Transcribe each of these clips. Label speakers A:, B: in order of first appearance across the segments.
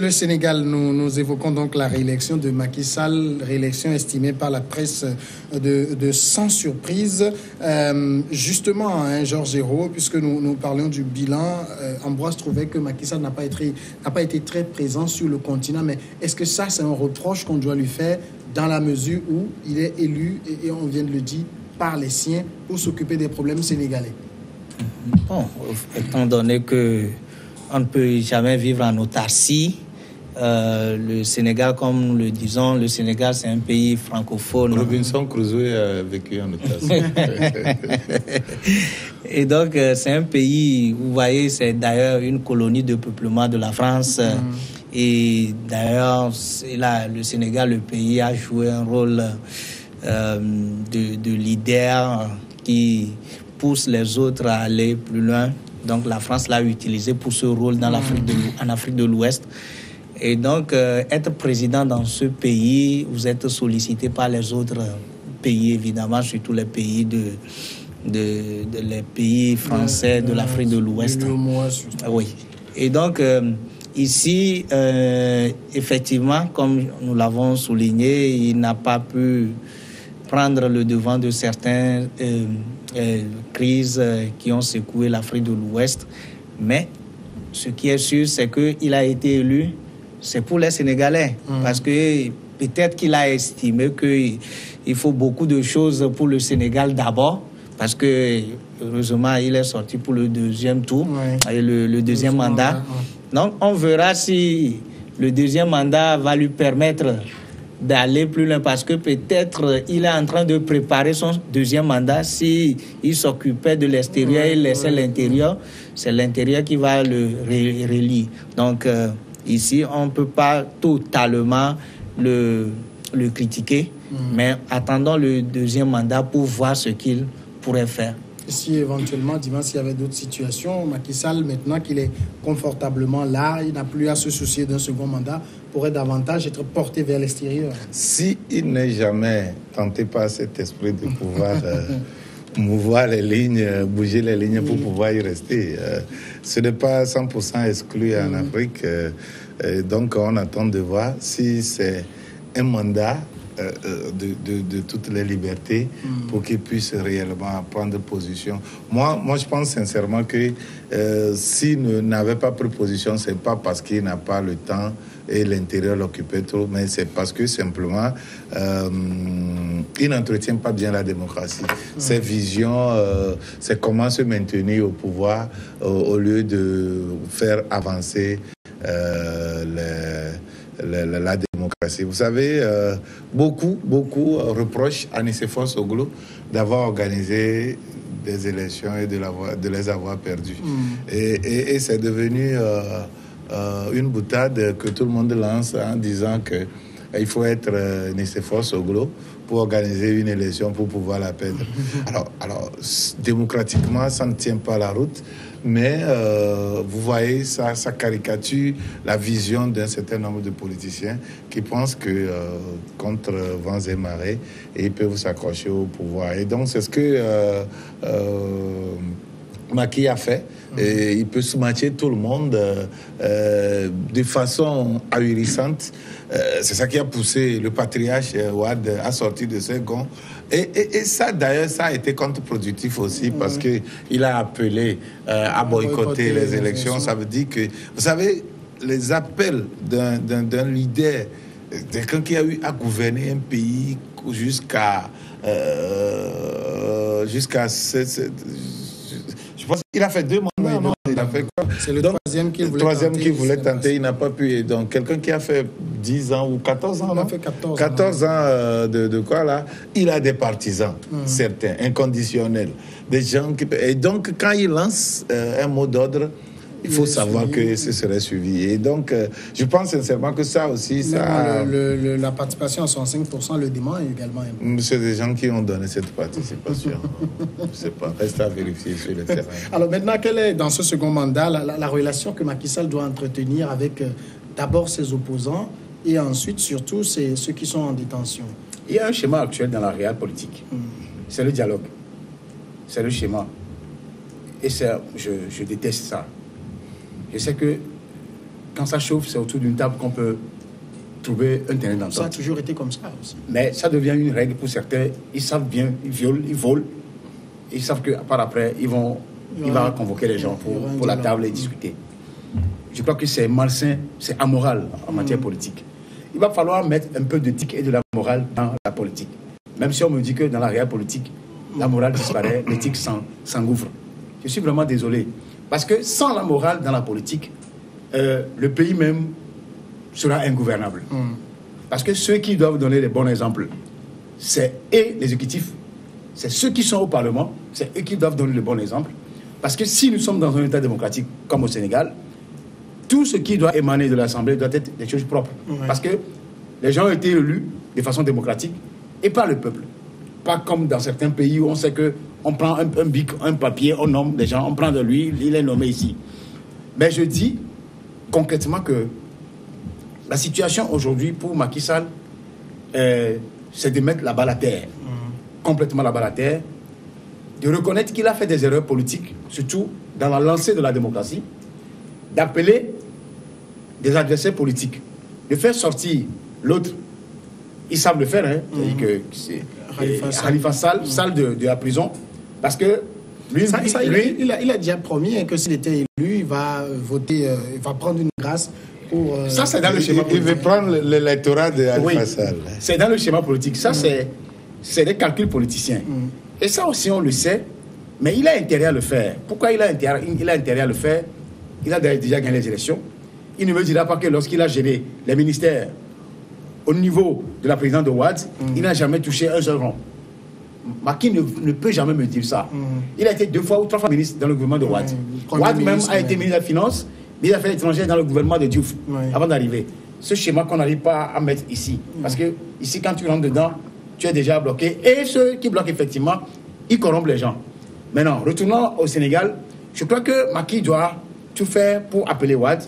A: le Sénégal, nous évoquons donc la réélection de Macky Sall, réélection estimée par la presse de sans surprise. Justement, hein, Georges Hérault, puisque nous parlions du bilan, Ambroise trouvait que Macky Sall n'a pas été très présent sur le continent. Mais est-ce que ça, c'est un reproche qu'on doit lui faire dans la mesure où il est élu, et on vient de le dire, par les siens pour s'occuper des problèmes sénégalais?
B: Bon, étant donné que on ne peut jamais vivre en autarcie. Le Sénégal, comme nous le disons, le Sénégal, c'est un pays francophone.
C: Robinson Crusoe a vécu en autarcie.
B: Et donc, c'est un pays, vous voyez, c'est d'ailleurs une colonie de peuplement de la France. Et d'ailleurs, le Sénégal, le pays, a joué un rôle de leader qui pousse les autres à aller plus loin. Donc la France l'a utilisé pour ce rôle en Afrique de l'Ouest. Et donc, être président dans ce pays, vous êtes sollicité par les autres pays, évidemment, surtout les pays les pays français de l'Afrique de l'Ouest. Oui. Et donc, ici, effectivement, comme nous l'avons souligné, il n'a pas pu prendre le devant de certaines crises qui ont secoué l'Afrique de l'Ouest. Mais ce qui est sûr, c'est qu'il a été élu, c'est pour les Sénégalais. Parce que peut-être qu'il a estimé qu'il faut beaucoup de choses pour le Sénégal d'abord. Parce que, heureusement, il est sorti pour le deuxième tour, et le deuxième mandat. Donc, on verra si le deuxième mandat va lui permettre d'aller plus loin, parce que peut-être il est en train de préparer son deuxième mandat. Si il s'occupait de l'extérieur et laissait l'intérieur, c'est l'intérieur qui va le relier. Donc ici, on ne peut pas totalement le critiquer, mais attendons le deuxième mandat pour voir ce qu'il pourrait faire.
A: Si éventuellement, dimanche, s'il y avait d'autres situations, Macky Sall, maintenant qu'il est confortablement là, il n'a plus à se soucier d'un second mandat, pourrait davantage être porté vers l'extérieur.
C: Si il n'est jamais tenté par cet esprit de pouvoir mouvoir les lignes, bouger les lignes pour pouvoir y rester, ce n'est pas 100% exclu en Afrique. Donc on attend de voir si c'est un mandat de toutes les libertés pour qu'il puisse réellement prendre position. Moi, je pense sincèrement que s'il n'avait pas pris position, c'est pas parce qu'il n'a pas le temps et l'intérieur l'occupait trop, mais c'est parce que simplement il n'entretient pas bien la démocratie. Ses visions, c'est comment se maintenir au pouvoir au lieu de faire avancer la démocratie. Vous savez, beaucoup reprochent à Nicéphore Soglo d'avoir organisé des élections et de les avoir perdues. Et c'est devenu une boutade que tout le monde lance en disant qu'il faut être Nicéphore Soglo pour organiser une élection pour pouvoir la perdre. Alors, démocratiquement, ça ne tient pas la route. Mais vous voyez, ça caricature la vision d'un certain nombre de politiciens qui pensent que contre vents et marées, ils peuvent s'accrocher au pouvoir. Et donc, c'est ce que Macky a fait. Et il peut sous-matcher tout le monde de façon ahurissante. C'est ça qui a poussé le patriarche Ouad à sortir de ses gonds. Et ça, d'ailleurs, ça a été contre-productif aussi parce qu'il a appelé à boycotter les élections. Ça veut dire que, vous savez, les appels d'un leader, quelqu'un qui a eu à gouverner un pays jusqu'à je pense qu'il a fait 2 mandats. Non, il a fait quoi?
A: C'est le troisième qu'il voulait tenter.
C: Il n'a pas pu. Donc, quelqu'un qui a fait 10 ans ou 14 ans,
A: il
C: non?
A: a fait
C: 14 ans de quoi, là? Il a des partisans, certains, inconditionnels. Des gens qui... Et donc, quand il lance un mot d'ordre, il faut savoir que ce serait suivi. Et donc, je pense sincèrement que ça aussi, ça...
A: La participation à 65% le dément également.
C: C'est des gens qui ont donné cette participation. Je ne sais pas, reste à vérifier sur le terrain.
A: Alors maintenant, quelle est, dans ce second mandat, la relation que Macky Sall doit entretenir avec d'abord ses opposants et ensuite, surtout, ceux qui sont en détention?
D: Il y a un schéma actuel dans la réelle politique. C'est le dialogue. C'est le schéma. Et je déteste ça. Je sais que quand ça chauffe, c'est autour d'une table qu'on peut trouver un terrain d'entente.
A: Ça a toujours été comme ça aussi.
D: Mais ça devient une règle pour certains. Ils savent bien, ils volent. Ils savent que par après, il va convoquer les gens pour la table et discuter. Je crois que c'est malsain, c'est amoral en matière politique. Il va falloir mettre un peu d'éthique et de la morale dans la politique. Même si on me dit que dans la réelle politique, la morale disparaît, l'éthique s'engouffre. Je suis vraiment désolé. Parce que sans la morale dans la politique, le pays même sera ingouvernable. Parce que ceux qui doivent donner les bons exemples, c'est l'exécutif, c'est ceux qui sont au Parlement, c'est eux qui doivent donner le bon exemple. Parce que si nous sommes dans un État démocratique comme au Sénégal, tout ce qui doit émaner de l'Assemblée doit être des choses propres. Parce que les gens ont été élus de façon démocratique et par le peuple. Pas comme dans certains pays où on sait qu'on prend un bic, un papier, on nomme des gens, on prend de lui, il est nommé ici. Mais je dis concrètement que la situation aujourd'hui pour Macky Sall, c'est de mettre la balle à terre, complètement la balle à terre, de reconnaître qu'il a fait des erreurs politiques, surtout dans la lancée de la démocratie, d'appeler des adversaires politiques, de faire sortir l'autre. Ils savent le faire, hein, c'est Khalifa Sall de la prison, parce que lui,
A: il a déjà promis que s'il était élu, il va voter, il va prendre une grâce.
D: Ça, c'est dans le schéma politique.
C: Il veut prendre l'électorat de Khalifa Sall.
D: C'est dans le schéma politique. Ça, c'est des calculs politiciens. Et ça aussi, on le sait, mais il a intérêt à le faire. Pourquoi il a intérêt à le faire? Il a déjà gagné les élections. Il ne me dira pas que lorsqu'il a géré les ministères au niveau de la présidente de Wade, il n'a jamais touché un seul rond. Macky ne peut jamais me dire ça. Il a été 2 fois ou 3 fois ministre dans le gouvernement de Wade. Wade même a été ministre des Finances, ministre des Affaires étrangères dans le gouvernement de Diouf, avant d'arriver. Ce schéma qu'on n'arrive pas à mettre ici. Parce que ici, quand tu rentres dedans, tu es déjà bloqué. Et ceux qui bloquent effectivement, ils corrompent les gens. Maintenant, retournons au Sénégal. Je crois que Macky doit tout faire pour appeler Wade.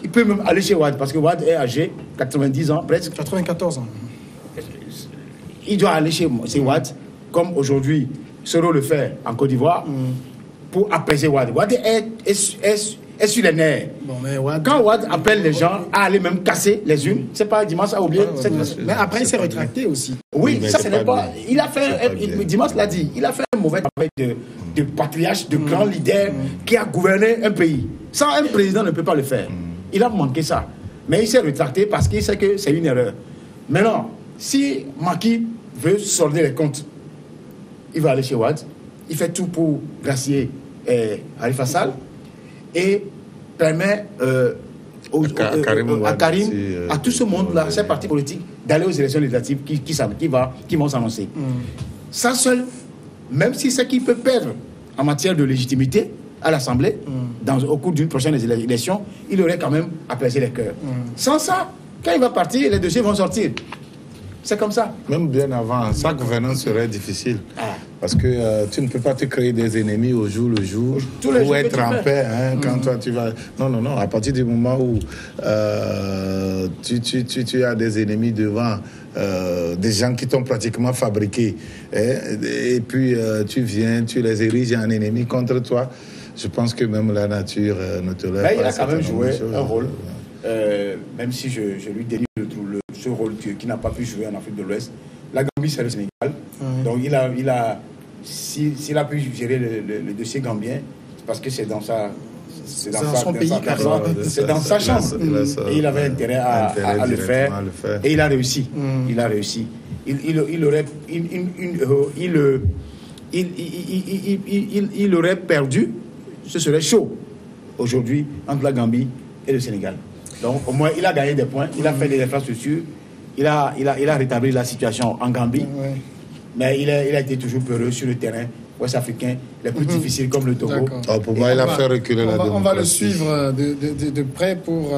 D: Il peut même aller chez Wade, parce que Wade est âgé, 90 ans, presque.
A: 94 ans.
D: Il doit aller chez Wade, comme aujourd'hui, Soro le fait en Côte d'Ivoire, pour apaiser Wade. Wade est sur les nerfs.
A: Bon, mais
D: quand Wade appelle les gens à aller même casser les unes, c'est pas Dimas a oublié.
A: Mais après, il s'est rétracté aussi.
D: Oui, ça, ce n'est pas. Il a fait. Dimas l'a dit, il a fait un mauvais travail de patriarche, de grand leader qui a gouverné un pays. Ça, un président ne peut pas le faire. Il a manqué ça. Mais il s'est rétracté parce qu'il sait que c'est une erreur. Maintenant, si Macky veut solder les comptes, il va aller chez Wade. Il fait tout pour gracier Khalifa Sall et permet à Karim, à tout ce monde-là, ces partis politiques, d'aller aux élections législatives qui vont s'annoncer. Ça seul, même si c'est qu'il peut perdre en matière de légitimité à l'Assemblée, au cours d'une prochaine élection, il aurait quand même apaisé les cœurs. Sans ça, quand il va partir, les dossiers vont sortir. C'est comme ça.
C: Même bien avant, sa gouvernance serait difficile. Parce que tu ne peux pas te créer des ennemis au jour le jour pour être en paix. Hein, quand toi tu vas... Non. À partir du moment où tu as des ennemis devant, des gens qui t'ont pratiquement fabriqué, et puis tu viens, tu les ériges en ennemis contre toi, je pense que même la nature ne te laisse pas.
D: Il a quand même joué un rôle, même si je lui dénie ce rôle qui n'a pas pu jouer en Afrique de l'Ouest. La Gambie, c'est le Sénégal. Donc, s'il a pu gérer le dossier gambien, c'est parce que c'est dans son pays, c'est dans sa chambre. Et il avait intérêt à le faire. Et il a réussi. Il a réussi. Il aurait perdu. Ce serait chaud aujourd'hui entre la Gambie et le Sénégal. Donc, au moins, il a gagné des points, il a fait des infrastructures, il a rétabli la situation en Gambie, mais il a été toujours peureux sur le terrain ouest-africain, les plus difficiles comme le Togo.
C: Pour moi, il a fait reculer la démocratie.
A: On va le suivre de près pour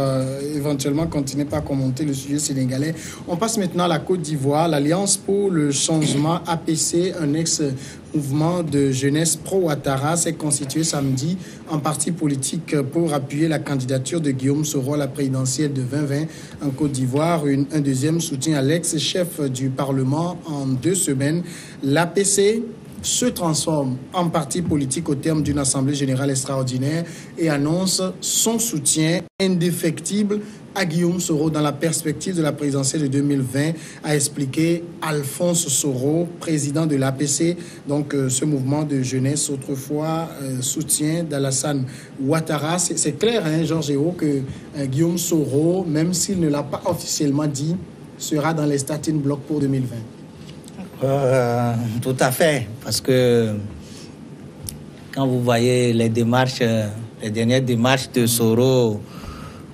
A: éventuellement continuer par commenter le sujet sénégalais. On passe maintenant à la Côte d'Ivoire. L'Alliance pour le changement APC, un ex-mouvement de jeunesse pro-Ouattara, s'est constitué samedi en parti politique pour appuyer la candidature de Guillaume Soro à la présidentielle de 2020 en Côte d'Ivoire. Un deuxième soutien à l'ex-chef du Parlement en 2 semaines. L'APC se transforme en parti politique au terme d'une assemblée générale extraordinaire et annonce son soutien indéfectible à Guillaume Soro dans la perspective de la présidentielle de 2020, a expliqué Alphonse Soro, président de l'APC, donc ce mouvement de jeunesse autrefois soutien d'Alassane Ouattara. C'est clair, hein, Georges Hérault, que Guillaume Soro, même s'il ne l'a pas officiellement dit, sera dans les starting blocks pour 2020.
B: Tout à fait, parce que quand vous voyez les démarches, les dernières démarches de Soro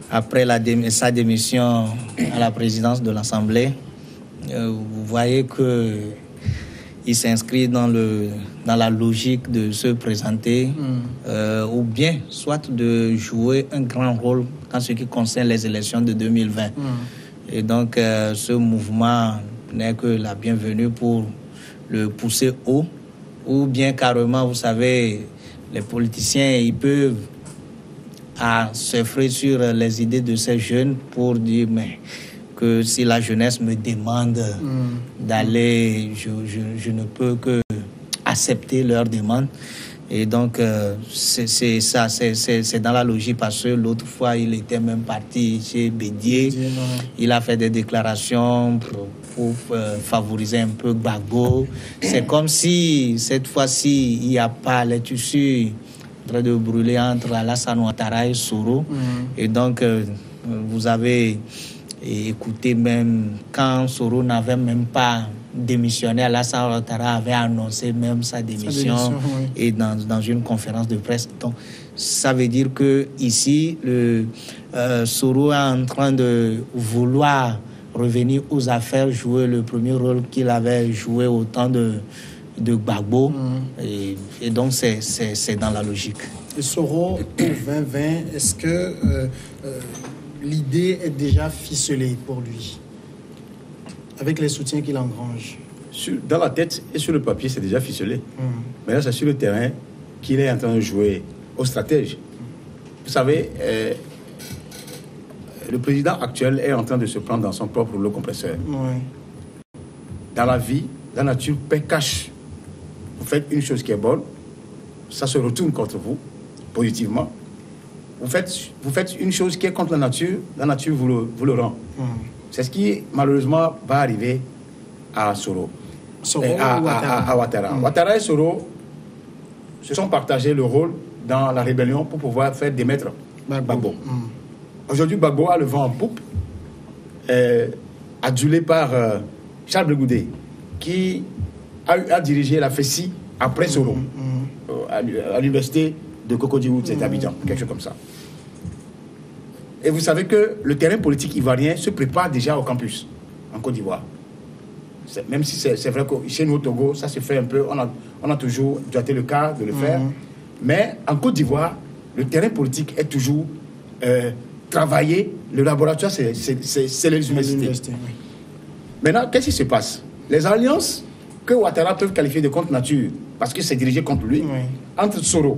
B: après sa démission à la présidence de l'Assemblée, vous voyez qu'il s'inscrit dans la logique de se présenter ou bien soit de jouer un grand rôle en ce qui concerne les élections de 2020. Et donc ce mouvement n'est que la bienvenue pour le pousser haut, ou bien carrément, vous savez, les politiciens, ils peuvent s'effrayer sur les idées de ces jeunes pour dire mais que si la jeunesse me demande d'aller, je ne peux que accepter leur demande. Et donc, c'est ça, c'est dans la logique, parce que l'autre fois, il était même parti chez Bédié. Il a fait des déclarations pour favoriser un peu Gbagbo. C'est comme si, cette fois-ci, il n'y a pas les tissus en train de brûler entre Alassane Ouattara et Soro. Et donc, vous avez écouté même quand Soro n'avait même pas démissionné, Alassane Ouattara avait annoncé même sa démission oui. Et dans une conférence de presse. Donc, ça veut dire que ici, Soro est en train de vouloir revenir aux affaires, jouer le premier rôle qu'il avait joué au temps de Gbagbo. Et donc, c'est dans la logique.
A: Et Soro, pour 2020, est-ce que l'idée est déjà ficelée pour lui, avec les soutiens qu'il engrange?
D: Dans la tête et sur le papier, c'est déjà ficelé. Mais là, c'est sur le terrain qu'il est en train de jouer au stratège. Vous savez, le président actuel est en train de se prendre dans son propre rouleau compresseur. Dans la vie, la nature paie cash. Vous faites une chose qui est bonne, ça se retourne contre vous, positivement. Vous faites une chose qui est contre la nature vous le rend. C'est ce qui, malheureusement, va arriver à Soro. À Ouattara. Ouattara et Soro se sont partagés le rôle dans la rébellion pour pouvoir faire démettre Gbagbo. Aujourd'hui, Gbagbo a le vent en poupe, adulé par Charles Blegoudé, qui a dirigé la FESI après Soro, à l'université de Cocody-Wood, c'est Abidjan, quelque chose comme ça. Et vous savez que le terrain politique ivoirien se prépare déjà au campus, en Côte d'Ivoire. Même si c'est vrai que chez nous au Togo, ça se fait un peu, on a toujours doigté le cas de le faire. Mais en Côte d'Ivoire, le terrain politique est toujours travaillé. Le laboratoire, c'est les universités. Maintenant, qu'est-ce qui se passe? Les alliances que Ouattara peuvent qualifier de contre nature, parce que c'est dirigé contre lui, entre Soro,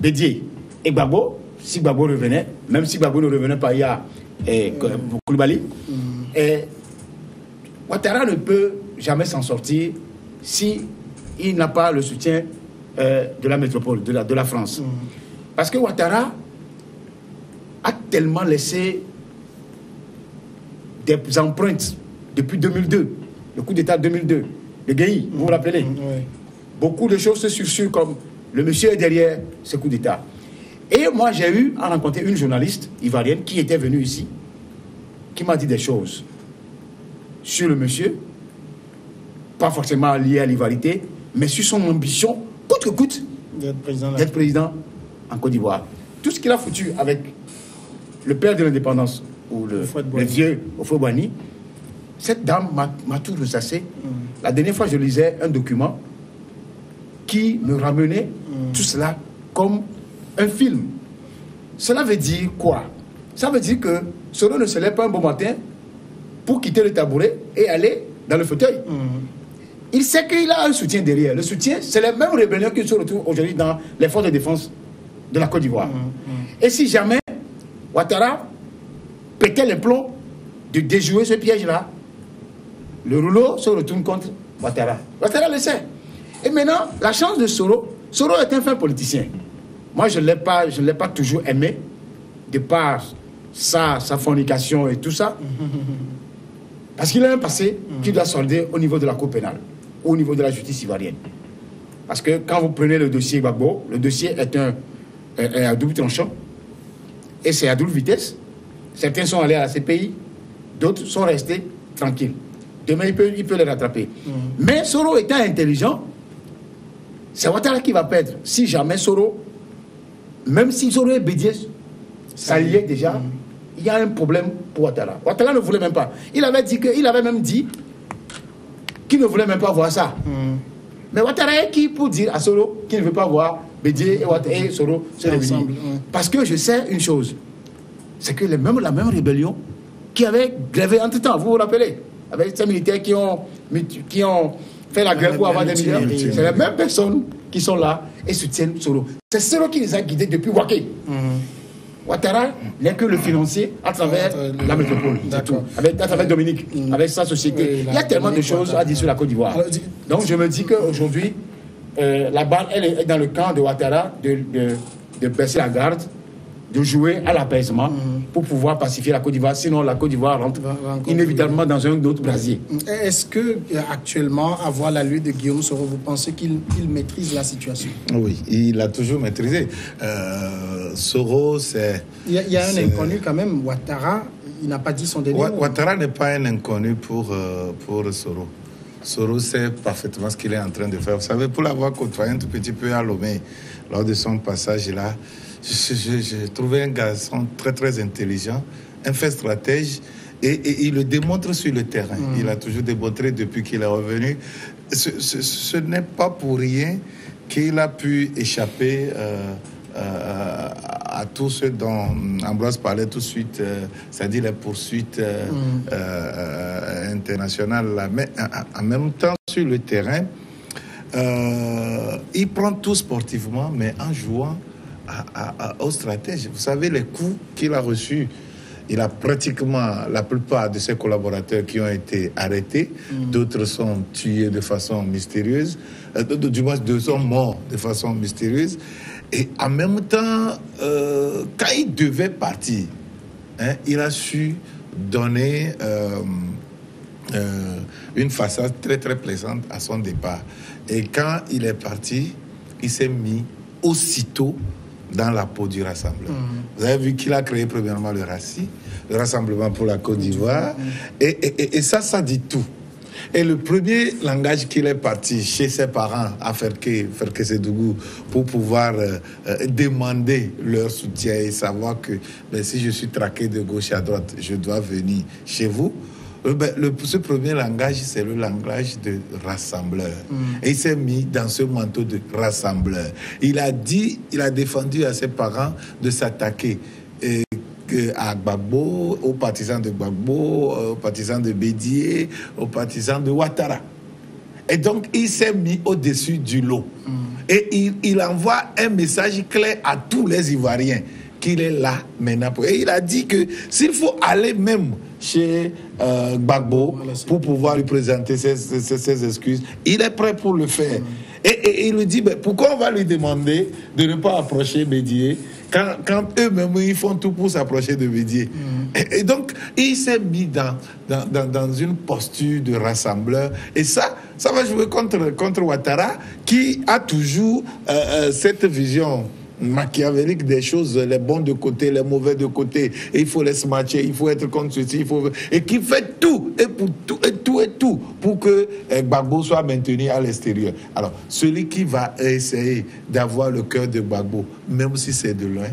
D: Bédié et Gbagbo, si Gbagbo revenait, même si Gbagbo ne revenait pas, il y a Koulibaly, Ouattara ne peut jamais s'en sortir si il n'a pas le soutien de la métropole, de la France. Parce que Ouattara a tellement laissé des empreintes depuis 2002, le coup d'État 2002, le Guéhi, vous vous rappelez? Beaucoup de choses se sursurent comme le monsieur est derrière ce coup d'État. Et moi, j'ai eu à rencontrer une journaliste ivoirienne qui était venue ici, qui m'a dit des choses sur le monsieur, pas forcément liées à l'ivarité, mais sur son ambition, coûte que coûte, d'être président en Côte d'Ivoire. Tout ce qu'il a foutu avec le père de l'indépendance, ou le vieux Houphouët-Boigny, cette dame m'a tout ressassé. La dernière fois, je lisais un document qui me ramenait tout cela comme un film. Cela veut dire quoi? Ça veut dire que Soro ne se lève pas un bon matin pour quitter le tabouret et aller dans le fauteuil. Il sait qu'il a un soutien derrière. Le soutien, c'est la même rébellion qui se retrouve aujourd'hui dans les forces de défense de la Côte d'Ivoire. Et si jamais Ouattara pétait les plombs de déjouer ce piège-là, le rouleau se retourne contre Ouattara. Ouattara le sait. Et maintenant, la chance de Soro est un fin politicien. Moi, je ne l'ai pas toujours aimé, de par sa fornication et tout ça. Parce qu'il a un passé qui doit solder au niveau de la Cour pénale, au niveau de la justice ivoirienne. Parce que quand vous prenez le dossier Gbagbo, le dossier est à double tranchant et c'est à double vitesse. Certains sont allés à la CPI, d'autres sont restés tranquilles. Demain, il peut les rattraper. Mais Soro étant intelligent, c'est Ouattara qui va perdre. Si jamais Soro, même si Soro est Bédié, ça y est déjà, il y a un problème pour Ouattara. Ouattara ne voulait même pas. Il avait même dit qu'il ne voulait même pas voir ça. Mais Ouattara est qui pour dire à Soro qu'il ne veut pas voir Bédié et Soro se réunir. Parce que je sais une chose, c'est que la même rébellion qui avait grévé entre-temps, vous vous rappelez, avec ces militaires qui ont fait la grève pour avoir des milliards, c'est les mêmes personnes qui sont là et soutiennent Soro. C'est Soro qui les a guidés depuis Waké. Ouattara n'est que le financier à travers la métropole, à travers Dominique, avec sa société. Il y a tellement de choses à dire sur la Côte d'Ivoire. Donc je me dis qu'aujourd'hui, la balle, elle est dans le camp de Ouattara de baisser la garde, de jouer à l'apaisement pour pouvoir pacifier la Côte d'Ivoire. Sinon, la Côte d'Ivoire rentre inévitablement dans un autre brasier.
A: Est-ce que actuellement, à voir la lutte de Guillaume Soro, vous pensez qu'il maîtrise la situation?
C: Oui, il a toujours maîtrisé. Soro, c'est...
A: Il y a un inconnu quand même. Ouattara, il n'a pas dit son dernier mot.
C: Ouattara n'est pas un inconnu pour Soro. Soro sait parfaitement ce qu'il est en train de faire. Vous savez, pour l'avoir côtoyé un tout petit peu à Lomé, lors de son passage là, j'ai trouvé un garçon très très intelligent, un fait stratège, et il le démontre sur le terrain. Il a toujours démontré depuis qu'il est revenu. Ce n'est pas pour rien qu'il a pu échapper à tout ce dont Ambroise parlait tout de suite, c'est-à-dire les poursuites internationales. Là. Mais en même temps, sur le terrain, il prend tout sportivement, mais en jouant au stratège. Vous savez, les coups qu'il a reçus, il a pratiquement la plupart de ses collaborateurs qui ont été arrêtés. D'autres sont tués de façon mystérieuse. Du moins, deux sont morts de façon mystérieuse. Et en même temps, quand il devait partir, il a su donner une façade très très plaisante à son départ. Et quand il est parti, il s'est mis aussitôt dans la peau du rassembleur. Vous avez vu qu'il a créé premièrement le RACI, le Rassemblement pour la Côte d'Ivoire, et ça dit tout. Et le premier langage qu'il est parti chez ses parents à Ferke Sédougou pour pouvoir demander leur soutien et savoir que si je suis traqué de gauche à droite, je dois venir chez vous. Ce premier langage, c'est le langage de rassembleur. Et il s'est mis dans ce manteau de rassembleur. Il a défendu à ses parents de s'attaquer à Gbagbo, aux partisans de Gbagbo, aux partisans de Bédié, aux partisans de Ouattara. Et donc, il s'est mis au-dessus du lot. Et il envoie un message clair à tous les Ivoiriens qu'il est là maintenant. Et il a dit que s'il faut aller même chez Gbagbo pour pouvoir lui présenter ses excuses, il est prêt pour le faire. Et il lui dit, pourquoi on va lui demander de ne pas approcher Bédié quand eux-mêmes ils font tout pour s'approcher de Bédié. Et donc, il s'est mis dans une posture de rassembleur. Et ça va jouer contre Ouattara, qui a toujours cette vision machiavélique des choses, les bons de côté, les mauvais de côté, et il faut les matcher, il faut être contre ceci, et qui fait tout pour que Gbagbo soit maintenu à l'extérieur. Alors, celui qui va essayer d'avoir le cœur de Gbagbo, même si c'est de loin,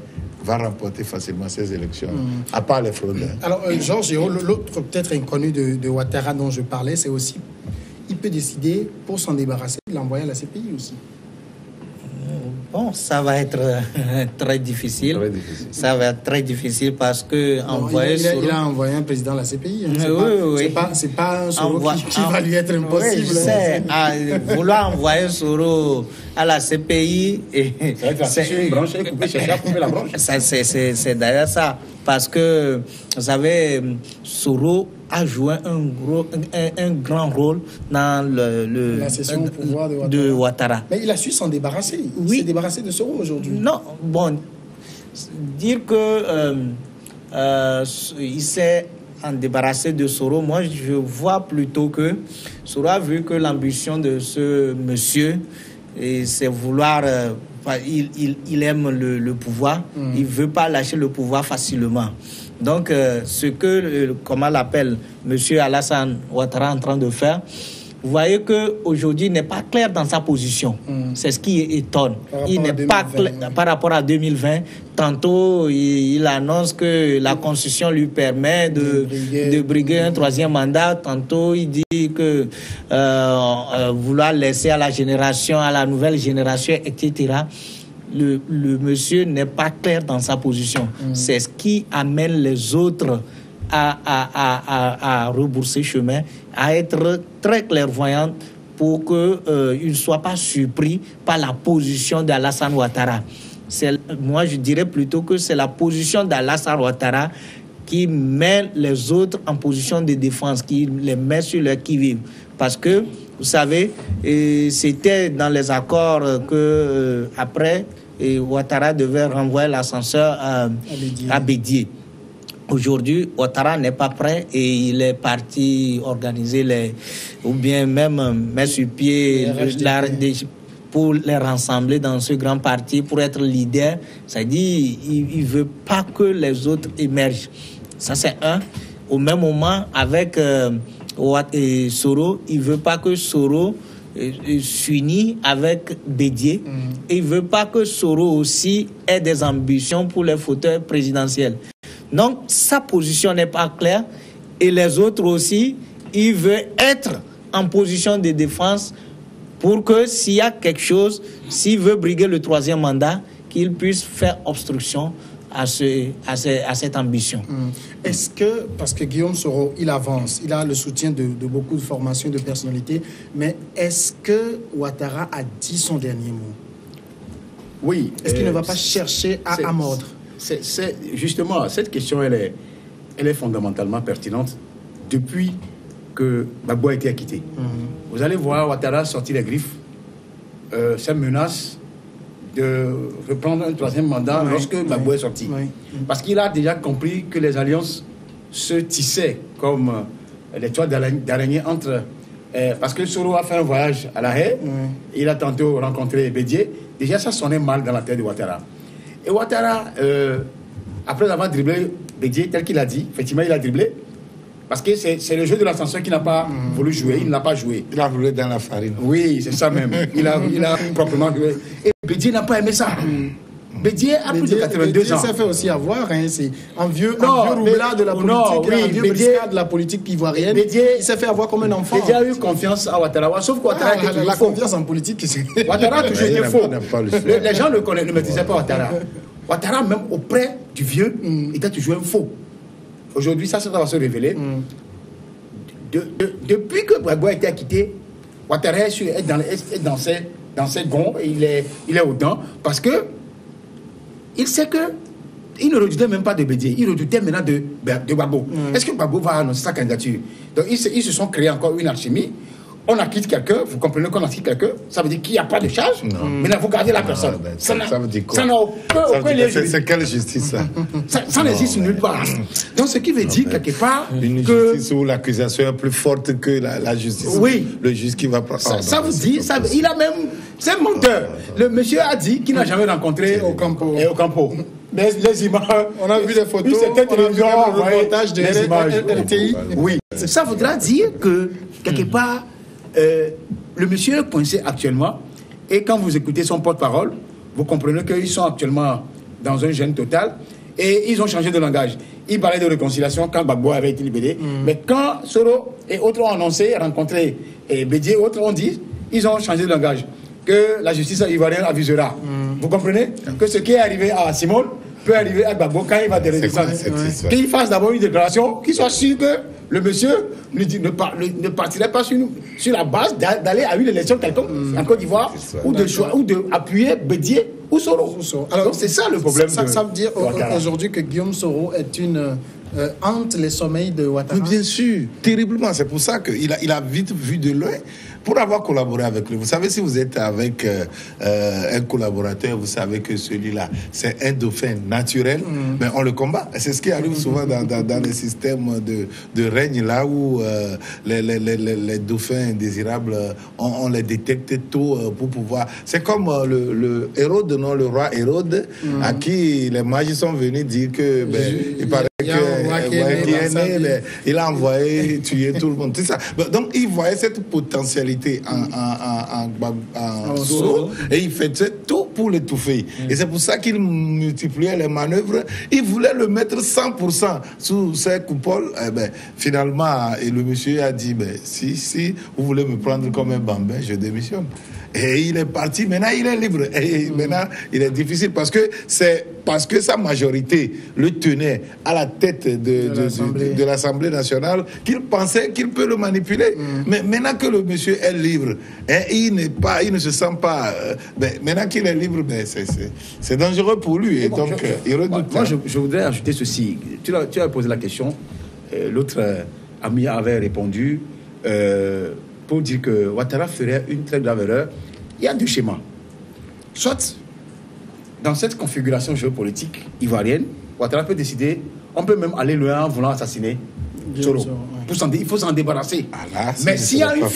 C: va remporter facilement ces élections, à part les fraudeurs.
A: Alors, Georges, l'autre peut-être inconnu de Ouattara dont je parlais, c'est aussi, il peut décider, pour s'en débarrasser, de l'envoyer à la CPI aussi.
B: Bon, ça va être très difficile. Ça va être très difficile parce que
A: il a envoyé un président à la CPI. C'est pas un Soro qui va lui être impossible.
B: Oui, je sais. Vouloir envoyer Soro à la CPI,
D: c'est une branche et chercher à couper la branche.
B: C'est d'ailleurs ça. Parce que, vous savez, Soro a joué un grand rôle dans
A: la cession au pouvoir
B: de Ouattara.
A: Mais il a su s'en débarrasser. Il s'est débarrassé de Soro aujourd'hui.
B: Non, bon, dire que il s'est débarrassé de Soro, moi je vois plutôt que Soro a vu que l'ambition de ce monsieur, c'est vouloir... il aime le pouvoir, il ne veut pas lâcher le pouvoir facilement. Donc, ce que, comment l'appelle, M. Alassane Ouattara est en train de faire, vous voyez qu'aujourd'hui, il n'est pas clair dans sa position. C'est ce qui étonne. Il n'est pas clair par rapport à 2020. Tantôt, il annonce que la Constitution lui permet de briguer un troisième mandat. Tantôt, il dit que vouloir laisser à la nouvelle génération, etc. Le monsieur n'est pas clair dans sa position. C'est ce qui amène les autres à rebourser chemin, à être très clairvoyants pour qu'ils ne soient pas surpris par la position d'Alassane Ouattara. Moi, je dirais plutôt que c'est la position d'Alassane Ouattara qui met les autres en position de défense, qui les met sur leur qui-vive. Parce que, vous savez, c'était dans les accords que après Ouattara devait renvoyer l'ascenseur à Bédié. Aujourd'hui, Ouattara n'est pas prêt et il est parti organiser ou bien même mettre sur pied pour les rassembler dans ce grand parti, pour être leader. C'est-à-dire il ne veut pas que les autres émergent. Ça, c'est un. Au même moment, avec Soro, il ne veut pas que Soro s'unit avec Bédié. Et il ne veut pas que Soro aussi ait des ambitions pour les fauteuils présidentiels. Donc, sa position n'est pas claire. Et les autres aussi, il veut être en position de défense pour que s'il y a quelque chose, s'il veut briguer le troisième mandat, qu'il puisse faire obstruction à cette ambition.
A: Est-ce que, parce que Guillaume Soro, il avance, il a le soutien de beaucoup de formations, de personnalités, mais est-ce que Ouattara a dit son dernier mot?
D: Oui.
A: Est-ce qu'il ne va pas chercher à mordre?
D: Justement, cette question, elle est fondamentalement pertinente depuis que Gbagbo a été acquitté. Vous allez voir Ouattara sortir les griffes, cette menace de reprendre un troisième mandat lorsque Gbagbo est sorti. Parce qu'il a déjà compris que les alliances se tissaient comme les toiles d'araignée entre... parce que Soro a fait un voyage à La Haye, il a tantôt rencontré Bédié. Déjà, ça sonnait mal dans la tête de Ouattara. Et Ouattara, après avoir dribblé Bédié, tel qu'il a dit, effectivement, il a dribblé. Parce que c'est le jeu de l'ascenseur qu'il n'a pas voulu jouer, il ne l'a pas joué.
C: Il a voulu dans la farine.
D: Oui, c'est ça même. Il a proprement joué. Et Bédié n'a pas aimé ça. Bédié a plus de 82 ans.
A: Bédié s'est fait aussi avoir, c'est un vieux roublard de la politique, un vieux briscard de la politique ivoirienne. Il s'est fait avoir comme un enfant.
D: Bédié a eu confiance à Ouattara, sauf qu'Ouattara était toujours
A: la
D: faux.
A: confiance en politique,
D: Ouattara a toujours été faux. Les gens ne maîtrisaient pas Ouattara. Ouattara, même auprès du vieux, était toujours un faux. Aujourd'hui, ça va se révéler. Depuis que Gbagbo a été acquitté, Ouattara est dans ses gonds, et il est aux dents, parce que il sait que il ne redoutait même pas de Bédié, il redoutait maintenant de Gbagbo. Est-ce que Gbagbo va annoncer sa candidature? Donc ils se sont créés encore une alchimie. On acquitte quelqu'un, vous comprenez qu'on acquitte quelqu'un, ça veut dire qu'il n'y a pas de charge. Maintenant, vous gardez la personne.
C: Ça veut dire quoi?
D: Ça n'a aucun lien.
C: C'est quelle justice, ça?
D: Ça n'existe nulle part. Donc, ce qui veut dire, quelque part,
C: une justice où l'accusation est plus forte que la justice.
D: Oui.
C: Le juge qui va prendre...
D: Ça vous dit, il a même... C'est un menteur. Le monsieur a dit qu'il n'a jamais rencontré Ocampo. Les images...
A: On a vu les photos,
D: on a vu le
A: reportage de LTI.
D: Oui. Ça voudra dire que, quelque part... le monsieur est coincé actuellement, et quand vous écoutez son porte-parole, vous comprenez qu'ils sont actuellement dans un gêne total et ils ont changé de langage. Ils parlaient de réconciliation quand Gbagbo avait été libéré, mais quand Soro et autres ont annoncé rencontrer Bédié, autres ont dit, ils ont changé de langage, que la justice ivoirienne avisera. Vous comprenez que ce qui est arrivé à Simone peut arriver à Gbagbo quand il va redescendre. Qu'il fasse d'abord une déclaration, qu'il soit sûr que le monsieur ne partirait pas sur la base d'aller à une élection quelconque en Côte d'Ivoire ou d'appuyer Bédié ou Soro.
A: Alors,
D: donc c'est ça le problème.
A: Ça veut dire aujourd'hui que Guillaume Soro est une hante les sommeils de Ouattara?
C: Mais bien sûr, terriblement. C'est pour ça qu'il a vite vu de loin. Pour avoir collaboré avec lui, vous savez, si vous êtes avec un collaborateur, vous savez que celui-là, c'est un dauphin naturel, mais on le combat. C'est ce qui arrive souvent dans les systèmes de règne, là où les dauphins indésirables, on les détecte tôt pour pouvoir... C'est comme le Hérode, non, le roi Hérode, à qui les mages sont venus dire que... il paraît il a envoyé tuer tout le monde. C'est ça. Donc, il voyait cette potentialité en Soro et il faisait tout pour l'étouffer. Et c'est pour ça qu'il multipliait les manœuvres. Il voulait le mettre 100% sous ses coupoles. Finalement, le monsieur a dit, si vous voulez me prendre comme un bambin, je démissionne. Et il est parti. Maintenant, il est libre. Et maintenant, il est difficile parce que sa majorité le tenait à la tête de l'Assemblée nationale qu'il pensait qu'il peut le manipuler. Mais maintenant que le monsieur est libre, il ne se sent pas... maintenant qu'il est libre, c'est dangereux pour lui. Et donc, il redoute.
D: Moi, je voudrais ajouter ceci. Tu as posé la question. L'autre ami avait répondu... pour dire que Ouattara ferait une très grave erreur. Il y a deux schémas. Soit, dans cette configuration géopolitique ivoirienne, Ouattara peut décider, on peut même aller loin en voulant assassiner Soro. Il faut s'en débarrasser. Mais s'il y a une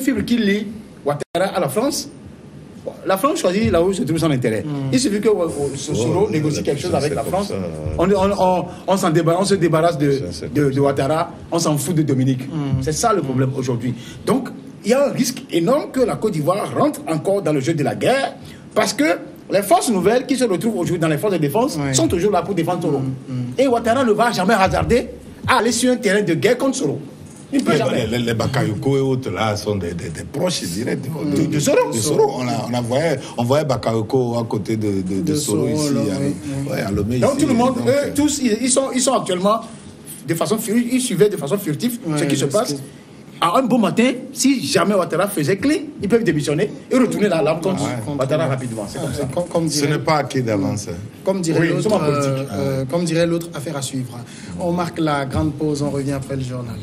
D: fibre, qui lie Ouattara à la France choisit là où se trouve son intérêt. Il suffit que Soro négocie quelque chose avec la France. On se débarrasse de Ouattara, on s'en fout de Dominique. C'est ça le problème aujourd'hui. Donc, il y a un risque énorme que la Côte d'Ivoire rentre encore dans le jeu de la guerre parce que les forces nouvelles qui se retrouvent aujourd'hui dans les forces de défense sont toujours là pour défendre Soro. Et Ouattara ne va jamais hasarder à aller sur un terrain de guerre contre Soro.
C: Les Bakayoko et autres là sont des proches directs de Soro. On voyait Bakayoko à côté de Soro ici à Lomé.
D: Donc tout le monde, tous, ils sont actuellement de façon furtive, ils suivaient de façon furtive ce qui se passe. À un bon matin, si jamais Ouattara faisait clé, ils peuvent démissionner et retourner la lame contre Ouattara rapidement. C'est comme ça.
C: Ce n'est pas acquis d'avance.
A: Comme dirait l'autre, affaire à suivre. On marque la grande pause, on revient après le journal.